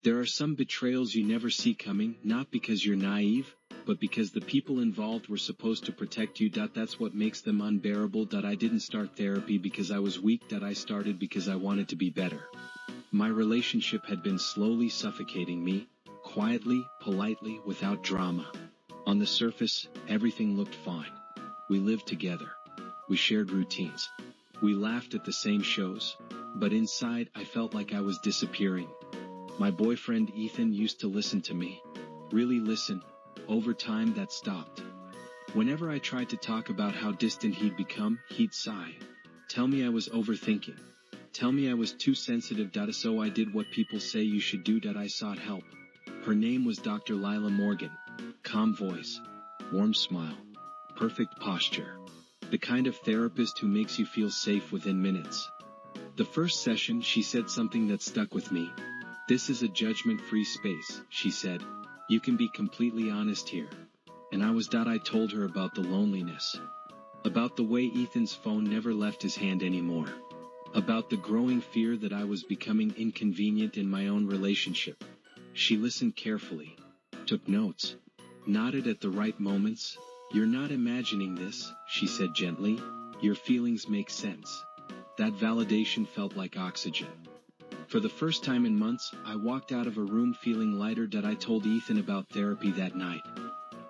There are some betrayals you never see coming, not because you're naive, but because the people involved were supposed to protect you. That's what makes them unbearable. I didn't start therapy because I was weak. I started because I wanted to be better. My relationship had been slowly suffocating me, quietly, politely, without drama. On the surface, everything looked fine. We lived together. We shared routines. We laughed at the same shows. But inside, I felt like I was disappearing. My boyfriend Ethan used to listen to me. Really listen. Over time that stopped. Whenever I tried to talk about how distant he'd become, he'd sigh. Tell me I was overthinking. Tell me I was too sensitive. So I did what people say you should do. I sought help. Her name was Dr. Lila Morgan. Calm voice. Warm smile. Perfect posture. The kind of therapist who makes you feel safe within minutes. The first session she said something that stuck with me. This is a judgment-free space, she said. You can be completely honest here. And I told her about the loneliness. About the way Ethan's phone never left his hand anymore. About the growing fear that I was becoming inconvenient in my own relationship. She listened carefully. Took notes. Nodded at the right moments. You're not imagining this, she said gently. Your feelings make sense. That validation felt like oxygen. For the first time in months, I walked out of a room feeling lighter. I told Ethan about therapy that night.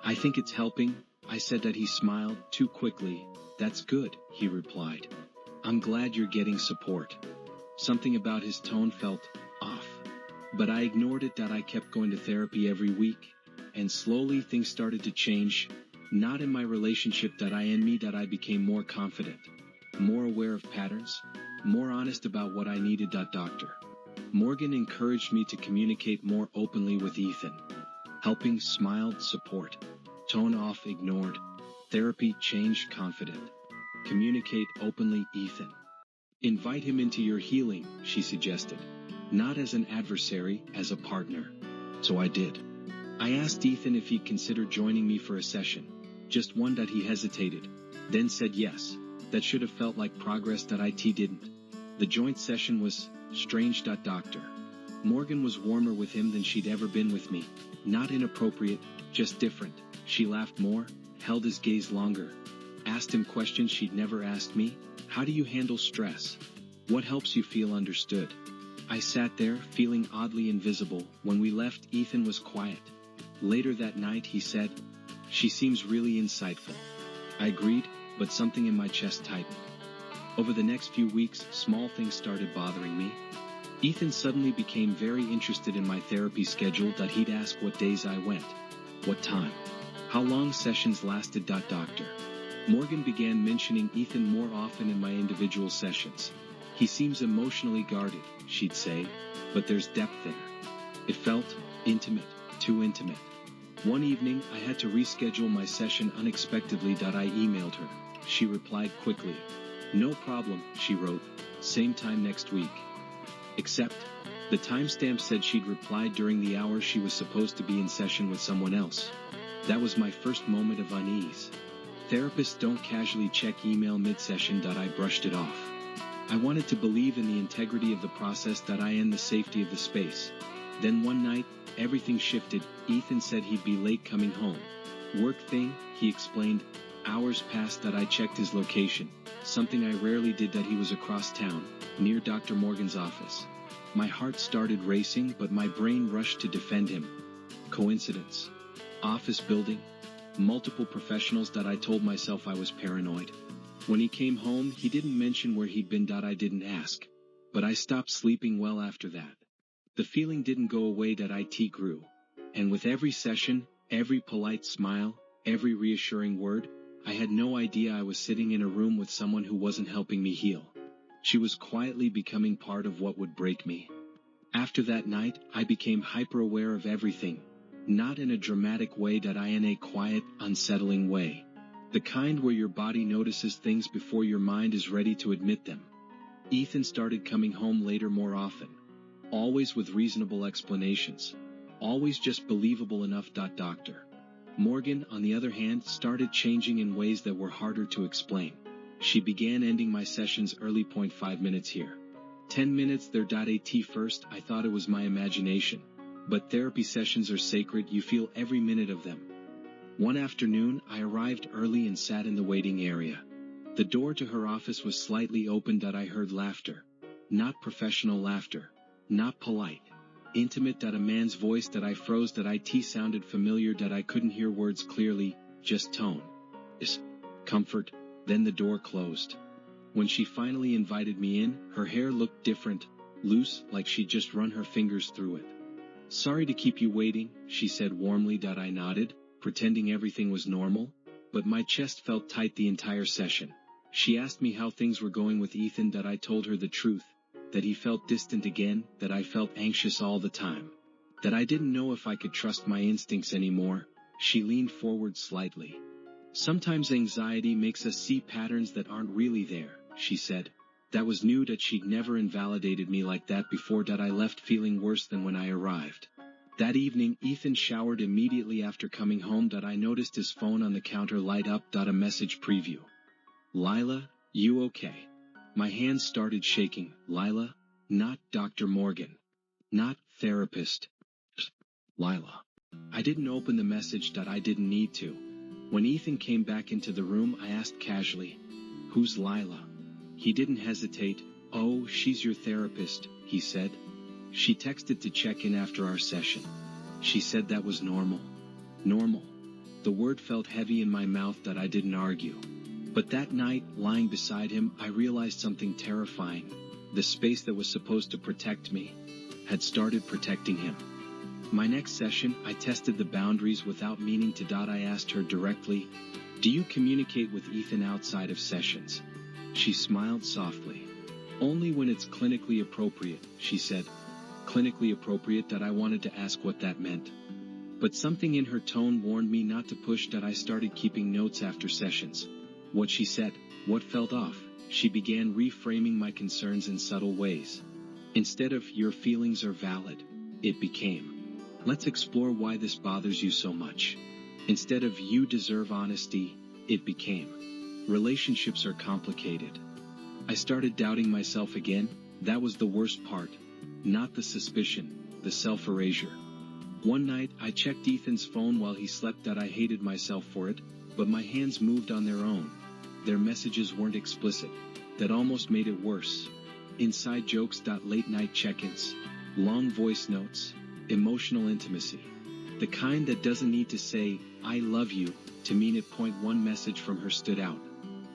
I think it's helping, I said. He smiled, too quickly. That's good, he replied. I'm glad you're getting support. Something about his tone felt off. But I ignored it. I kept going to therapy every week. And slowly things started to change. Not in my relationship. I became more confident. More aware of patterns. More honest about what I needed. Dr. Morgan encouraged me to communicate more openly with Ethan. Helping, smiled, support. Tone off, ignored. Therapy changed, confident. Communicate openly, Ethan. Invite him into your healing, she suggested. Not as an adversary, as a partner. So I did. I asked Ethan if he'd consider joining me for a session. Just one. He hesitated. Then said yes. That should have felt like progress. It didn't. The joint session was strange. Dr. Morgan was warmer with him than she'd ever been with me. Not inappropriate, just different. She laughed more, held his gaze longer. Asked him questions she'd never asked me. How do you handle stress? What helps you feel understood? I sat there, feeling oddly invisible. When we left, Ethan was quiet. Later that night he said, "She seems really insightful." I agreed, but something in my chest tightened. Over the next few weeks, small things started bothering me. Ethan suddenly became very interested in my therapy schedule. He'd ask what days I went, what time, how long sessions lasted. Dr. Morgan began mentioning Ethan more often in my individual sessions. He seems emotionally guarded, she'd say, but there's depth there. It felt intimate, too intimate. One evening, I had to reschedule my session unexpectedly. I emailed her. She replied quickly. No problem, she wrote. Same time next week. Except, the timestamp said she'd replied during the hour she was supposed to be in session with someone else. That was my first moment of unease. Therapists don't casually check email mid-session. I brushed it off. I wanted to believe in the integrity of the process. And the safety of the space. Then one night, everything shifted. Ethan said he'd be late coming home. Work thing, he explained. Hours passed. I checked his location. Something I rarely did. He was across town, near Dr. Morgan's office. My heart started racing, but my brain rushed to defend him. Coincidence? Office building? Multiple professionals. I told myself I was paranoid. When he came home, he didn't mention where he'd been. I didn't ask. But I stopped sleeping well after that. The feeling didn't go away. It grew. And with every session, every polite smile, every reassuring word, I had no idea I was sitting in a room with someone who wasn't helping me heal. She was quietly becoming part of what would break me. After that night, I became hyper-aware of everything. Not in a dramatic way. In a quiet, unsettling way. The kind where your body notices things before your mind is ready to admit them. Ethan started coming home later more often. Always with reasonable explanations. Always just believable enough. Dr. Morgan, on the other hand, started changing in ways that were harder to explain. She began ending my sessions early. 5 minutes here. 10 minutes there. At first, I thought it was my imagination. But therapy sessions are sacred, you feel every minute of them. One afternoon, I arrived early and sat in the waiting area. The door to her office was slightly open. I heard laughter. Not professional laughter. Not polite. Intimate. A man's voice. I froze. It sounded familiar. I couldn't hear words clearly, just tone. Comfort. Then the door closed. When she finally invited me in, her hair looked different, loose, like she'd just run her fingers through it. Sorry to keep you waiting, she said warmly. I nodded, pretending everything was normal, but my chest felt tight the entire session. She asked me how things were going with Ethan. I told her the truth, that he felt distant again, that I felt anxious all the time, that I didn't know if I could trust my instincts anymore. She leaned forward slightly. Sometimes anxiety makes us see patterns that aren't really there, she said. That was new. She'd never invalidated me like that before. I left feeling worse than when I arrived. That evening, Ethan showered immediately after coming home. I noticed his phone on the counter light up. A message preview. Lila, you okay? My hands started shaking. Lila, not Dr. Morgan. Not therapist. Lila. I didn't open the message. I didn't need to. When Ethan came back into the room, I asked casually, "Who's Lila?" He didn't hesitate. "Oh, she's your therapist," he said. "She texted to check in after our session. She said that was normal." Normal. The word felt heavy in my mouth. I didn't argue. But that night, lying beside him, I realized something terrifying. The space that was supposed to protect me had started protecting him. My next session, I tested the boundaries without meaning to. I asked her directly, "Do you communicate with Ethan outside of sessions?" She smiled softly. "Only when it's clinically appropriate," she said. Clinically appropriate. I wanted to ask what that meant. But something in her tone warned me not to push. I started keeping notes after sessions. What she said, what felt off. She began reframing my concerns in subtle ways. Instead of "your feelings are valid," it became, "Let's explore why this bothers you so much." Instead of "you deserve honesty," it became, "relationships are complicated." I started doubting myself again. That was the worst part. Not the suspicion, the self-erasure. One night, I checked Ethan's phone while he slept. I hated myself for it, but my hands moved on their own. Their messages weren't explicit. That almost made it worse. Inside jokes. Late night check-ins. Long voice notes. Emotional intimacy. The kind that doesn't need to say, "I love you," to mean it. One message from her stood out.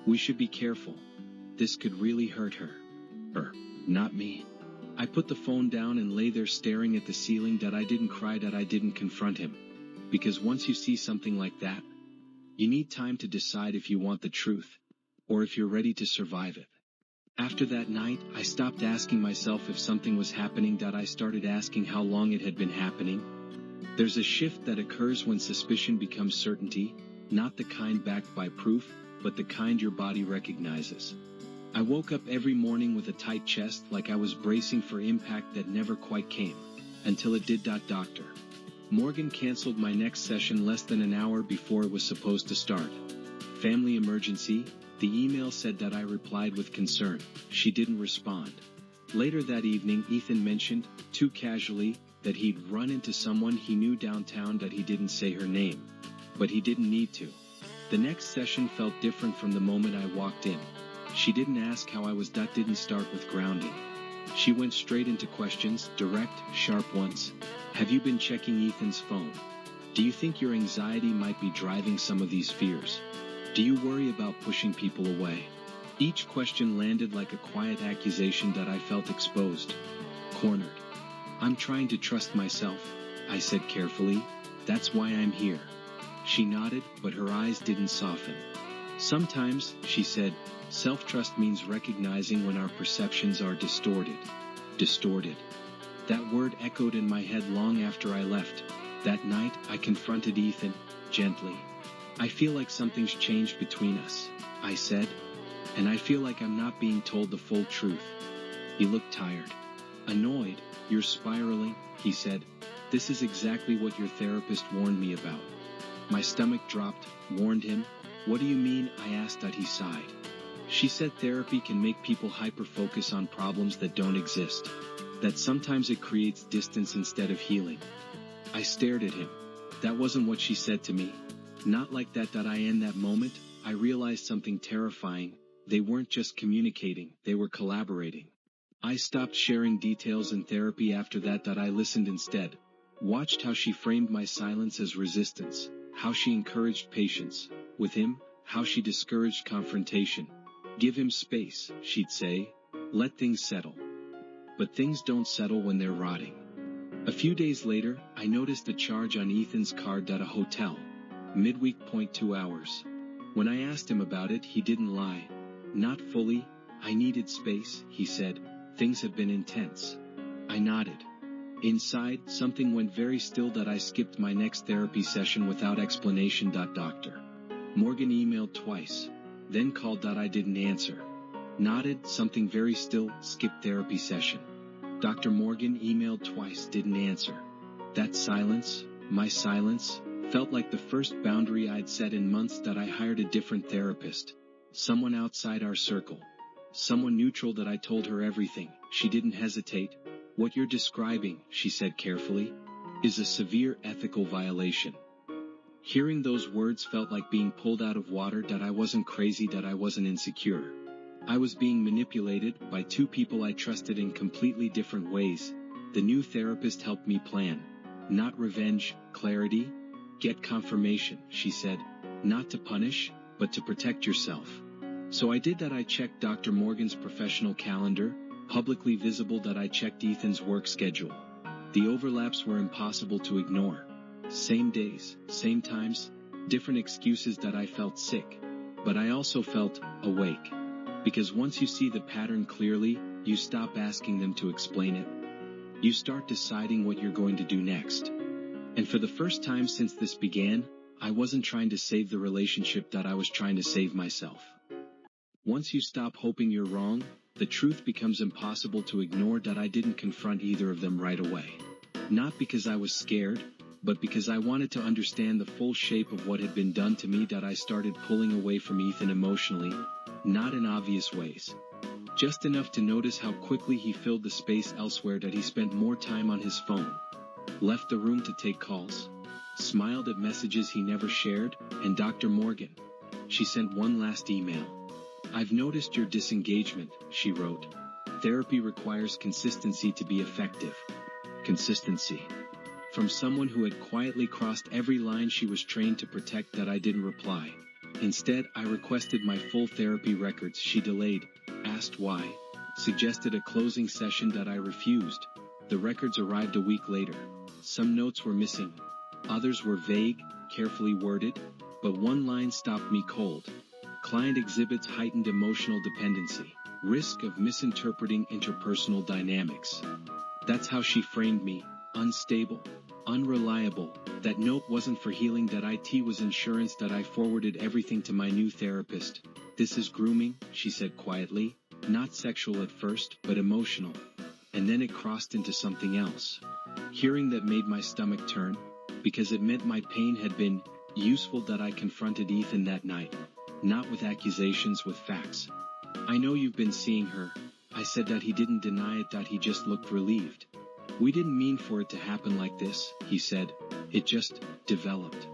"We should be careful. This could really hurt her." Her, not me. I put the phone down and lay there staring at the ceiling. I didn't cry. I didn't confront him. Because once you see something like that, you need time to decide if you want the truth, or if you're ready to survive it. After that night, I stopped asking myself if something was happening. I started asking how long it had been happening. There's a shift that occurs when suspicion becomes certainty, not the kind backed by proof, but the kind your body recognizes. I woke up every morning with a tight chest, like I was bracing for impact that never quite came. Until it did. Dr. Morgan canceled my next session less than an hour before it was supposed to start. Family emergency. The email said. I replied with concern. She didn't respond. Later that evening, Ethan mentioned, too casually, that he'd run into someone he knew downtown. He didn't say her name. But he didn't need to. The next session felt different from the moment I walked in. She didn't ask how I was. Didn't start with grounding. She went straight into questions, direct, sharp ones. Have you been checking Ethan's phone? Do you think your anxiety might be driving some of these fears? Do you worry about pushing people away? Each question landed like a quiet accusation. I felt exposed. Cornered. I'm trying to trust myself, I said carefully. That's why I'm here. She nodded, but her eyes didn't soften. Sometimes, she said, self-trust means recognizing when our perceptions are distorted. Distorted. That word echoed in my head long after I left. That night, I confronted Ethan, gently. I feel like something's changed between us, I said. And I feel like I'm not being told the full truth. He looked tired. Annoyed. You're spiraling, he said. This is exactly what your therapist warned me about. My stomach dropped. Warned him? What do you mean? I asked. He sighed. She said therapy can make people hyper-focus on problems that don't exist. that sometimes it creates distance instead of healing. I stared at him. That wasn't what she said to me. Not like that. In that moment, I realized something terrifying. They weren't just communicating, they were collaborating. I stopped sharing details in therapy after that. I listened instead. Watched how she framed my silence as resistance, how she encouraged patience with him, how she discouraged confrontation. Give him space, she'd say. Let things settle. But things don't settle when they're rotting. A few days later, I noticed a charge on Ethan's card at a hotel. Midweek. 2 hours. When I asked him about it, he didn't lie. Not fully. I needed space, he said. Things have been intense. I nodded. Inside, something went very still. I skipped my next therapy session without explanation. Dr. Morgan emailed twice. Then called. I didn't answer. Nodded, something very still, skipped therapy session. Dr. Morgan emailed twice, didn't answer. That silence, my silence, felt like the first boundary I'd set in months. I hired a different therapist. Someone outside our circle. Someone neutral. I told her everything. She didn't hesitate. What you're describing, she said carefully, is a severe ethical violation. Hearing those words felt like being pulled out of water. I wasn't crazy. I wasn't insecure. I was being manipulated by two people I trusted in completely different ways. The new therapist helped me plan. Not revenge, clarity. Get confirmation, she said. Not to punish, but to protect yourself. So I did that. I checked Dr. Morgan's professional calendar, publicly visible. I checked Ethan's work schedule. The overlaps were impossible to ignore. Same days, same times, different excuses. I felt sick. But I also felt awake. Because once you see the pattern clearly, you stop asking them to explain it. You start deciding what you're going to do next. And for the first time since this began, I wasn't trying to save the relationship. I was trying to save myself. Once you stop hoping you're wrong, the truth becomes impossible to ignore. I didn't confront either of them right away. Not because I was scared, but because I wanted to understand the full shape of what had been done to me. I started pulling away from Ethan emotionally, not in obvious ways. Just enough to notice how quickly he filled the space elsewhere. He spent more time on his phone. Left the room to take calls. Smiled at messages he never shared. And Dr. Morgan. She sent one last email. I've noticed your disengagement, she wrote. Therapy requires consistency to be effective. Consistency. From someone who had quietly crossed every line she was trained to protect. I didn't reply. Instead, I requested my full therapy records. She delayed, asked why, suggested a closing session. I refused. The records arrived a week later. Some notes were missing. Others were vague, carefully worded, but one line stopped me cold. Client exhibits heightened emotional dependency. Risk of misinterpreting interpersonal dynamics. That's how she framed me. Unstable. Unreliable. That note wasn't for healing. It was insurance. I forwarded everything to my new therapist. This is grooming, she said quietly. Not sexual at first, but emotional. And then it crossed into something else. Hearing that made my stomach turn, because it meant my pain had been useful. I confronted Ethan that night. Not with accusations, with facts. I know you've been seeing her. I said. He didn't deny it. He just looked relieved. We didn't mean for it to happen like this, he said. It just developed.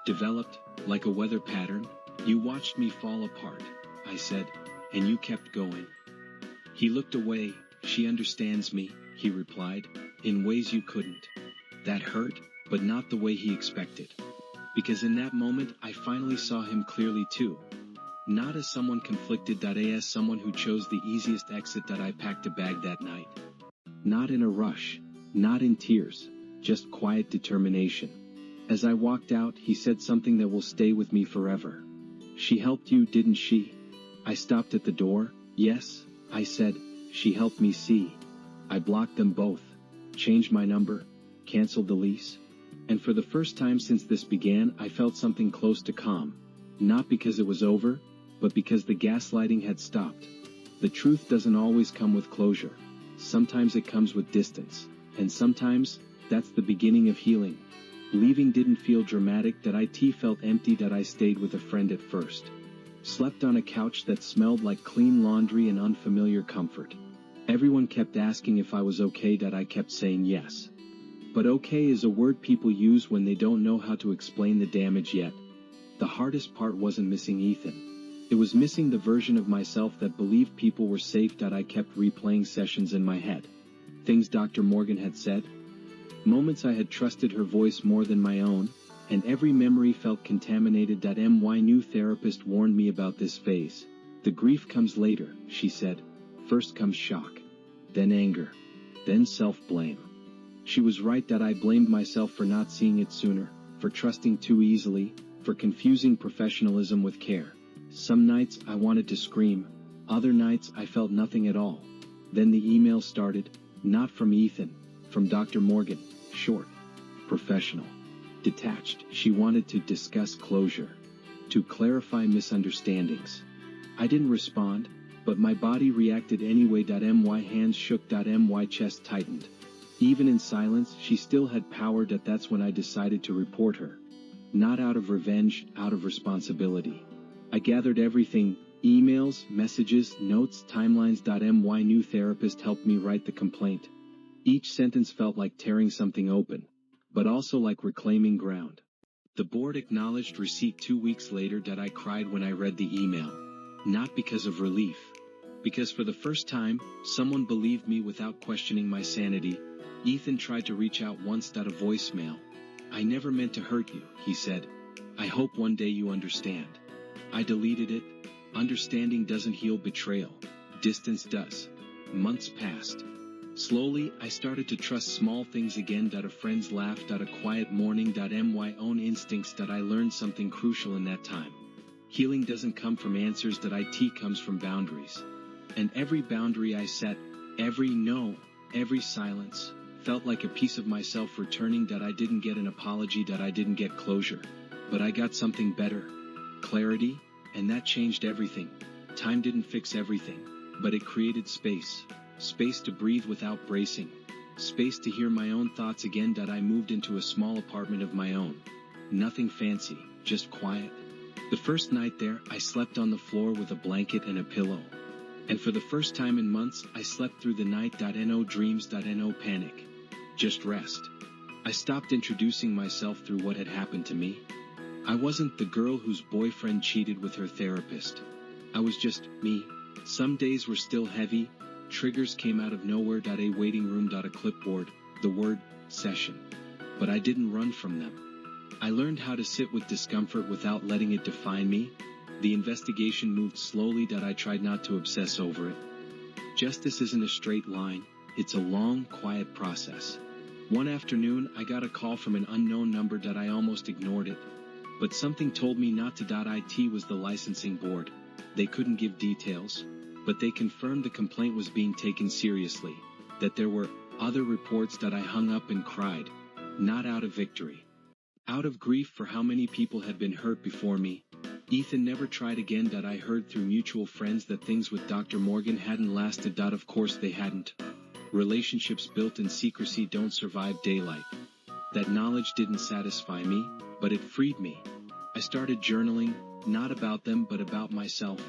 Developed, like a weather pattern. You watched me fall apart, I said, and you kept going. He looked away. She understands me, he replied, in ways you couldn't. That hurt, but not the way he expected. Because in that moment, I finally saw him clearly too. Not as someone conflicted. As someone who chose the easiest exit. I packed a bag that night. Not in a rush. Not in tears, just quiet determination. As I walked out, he said something that will stay with me forever. She helped you, didn't she? I stopped at the door. Yes, I said. She helped me see. I blocked them both. Changed my number. Canceled the lease. And for the first time since this began, I felt something close to calm. Not because it was over, but because the gaslighting had stopped. The truth doesn't always come with closure. Sometimes it comes with distance. And sometimes, that's the beginning of healing. Leaving didn't feel dramatic. It felt empty. I stayed with a friend at first. Slept on a couch that smelled like clean laundry and unfamiliar comfort. Everyone kept asking if I was okay. I kept saying yes. But okay is a word people use when they don't know how to explain the damage yet. The hardest part wasn't missing Ethan. It was missing the version of myself that believed people were safe. I kept replaying sessions in my head. Things Dr. Morgan had said. Moments I had trusted her voice more than my own, and every memory felt contaminated. My new therapist warned me about this phase. The grief comes later, she said. First comes shock. Then anger. Then self-blame. She was right. I blamed myself for not seeing it sooner, for trusting too easily, for confusing professionalism with care. Some nights I wanted to scream, other nights I felt nothing at all. Then the email started, not from Ethan, from Dr. Morgan, short, professional, detached. She wanted to discuss closure, to clarify misunderstandings. I didn't respond, but my body reacted anyway. My hands shook. My chest tightened. Even in silence, she still had power. That's when I decided to report her. Not out of revenge, out of responsibility. I gathered everything, emails, messages, notes, timelines. My new therapist helped me write the complaint. Each sentence felt like tearing something open, but also like reclaiming ground. The board acknowledged receipt 2 weeks later. I cried when I read the email. Not because of relief. Because for the first time, someone believed me without questioning my sanity. Ethan tried to reach out once. A voicemail. I never meant to hurt you, he said. I hope one day you understand. I deleted it. Understanding doesn't heal betrayal. Distance does. Months passed. Slowly, I started to trust small things again. A friend's laugh. A quiet morning. My own instincts. I learned something crucial in that time. Healing doesn't come from answers. It comes from boundaries. And every boundary I set, every no, every silence, felt like a piece of myself returning. I didn't get an apology. I didn't get closure. But I got something better. Clarity, and that changed everything. Time didn't fix everything, but it created space. Space to breathe without bracing. Space to hear my own thoughts again. I moved into a small apartment of my own. Nothing fancy, just quiet. The first night there, I slept on the floor with a blanket and a pillow. And for the first time in months, I slept through the night. No dreams. No panic. Just rest. I stopped introducing myself through what had happened to me. I wasn't the girl whose boyfriend cheated with her therapist. I was just me. Some days were still heavy. Triggers came out of nowhere. A waiting room. A clipboard. The word, session. But I didn't run from them. I learned how to sit with discomfort without letting it define me. The investigation moved slowly. I tried not to obsess over it. Justice isn't a straight line. It's a long, quiet process. One afternoon, I got a call from an unknown number. I almost ignored it. But something told me not to. It was the licensing board. They couldn't give details, but they confirmed the complaint was being taken seriously, that there were other reports. I hung up and cried. Not out of victory. Out of grief for how many people had been hurt before me. Ethan never tried again. I heard through mutual friends that things with Dr. Morgan hadn't lasted. Of course they hadn't. Relationships built in secrecy don't survive daylight. That knowledge didn't satisfy me, but it freed me. I started journaling, not about them but about myself.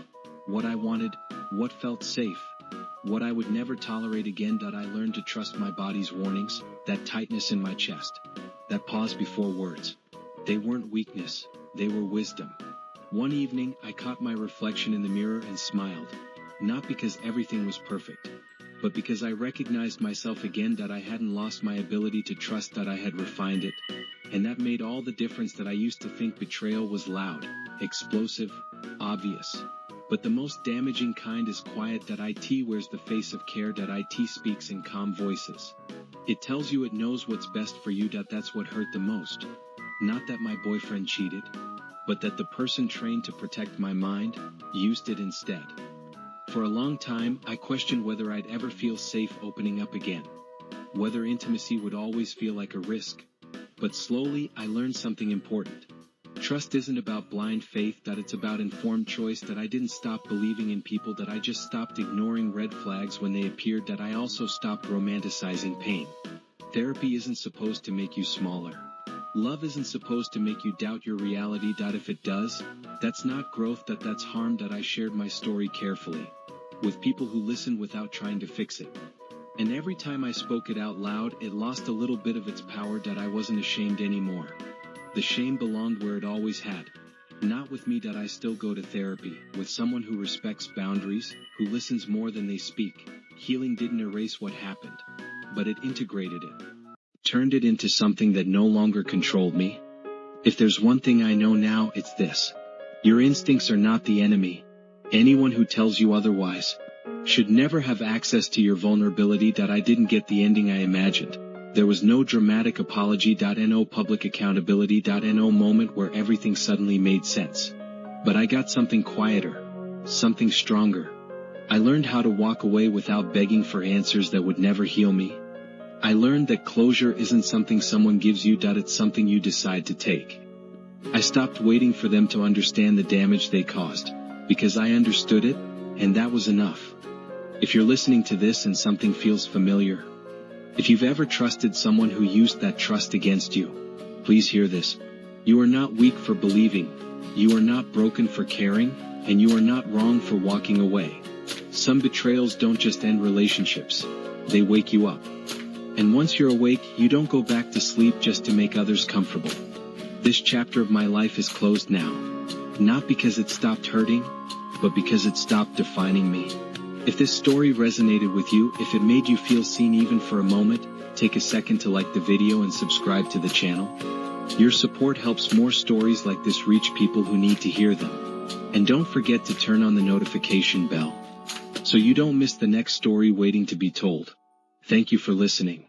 What I wanted, what felt safe, what I would never tolerate again. I learned to trust my body's warnings, that tightness in my chest, that pause before words. They weren't weakness, they were wisdom. One evening, I caught my reflection in the mirror and smiled. Not because everything was perfect, but because I recognized myself again. I hadn't lost my ability to trust. I had refined it. And that made all the difference. I used to think betrayal was loud, explosive, obvious. But the most damaging kind is quiet. It wears the face of care. It speaks in calm voices. It tells you it knows what's best for you. That's what hurt the most. Not that my boyfriend cheated, but that the person trained to protect my mind used it instead. For a long time, I questioned whether I'd ever feel safe opening up again. Whether intimacy would always feel like a risk. But slowly, I learned something important. Trust isn't about blind faith. It's about informed choice. I didn't stop believing in people. I just stopped ignoring red flags when they appeared. I also stopped romanticizing pain. Therapy isn't supposed to make you smaller. Love isn't supposed to make you doubt your reality. If it does, that's not growth. That's harm. I shared my story carefully. with people who listen without trying to fix it. And every time I spoke it out loud, it lost a little bit of its power. I wasn't ashamed anymore. The shame belonged where it always had. Not with me. I still go to therapy, with someone who respects boundaries, who listens more than they speak. Healing didn't erase what happened, but it integrated it. Turned it into something that no longer controlled me. If there's one thing I know now, it's this. Your instincts are not the enemy. Anyone who tells you otherwise should never have access to your vulnerability. I didn't get the ending I imagined. There was no dramatic apology. No public accountability. No moment where everything suddenly made sense. But I got something quieter, something stronger. I learned how to walk away without begging for answers that would never heal me. I learned that closure isn't something someone gives you. It's something you decide to take. I stopped waiting for them to understand the damage they caused, because I understood it, and that was enough. If you're listening to this and something feels familiar, if you've ever trusted someone who used that trust against you, please hear this. You are not weak for believing, you are not broken for caring, and you are not wrong for walking away. Some betrayals don't just end relationships, they wake you up. And once you're awake, you don't go back to sleep just to make others comfortable. This chapter of my life is closed now. Not because it stopped hurting, but because it stopped defining me. If this story resonated with you, if it made you feel seen even for a moment, take a second to like the video and subscribe to the channel. Your support helps more stories like this reach people who need to hear them. And don't forget to turn on the notification bell, so you don't miss the next story waiting to be told. Thank you for listening.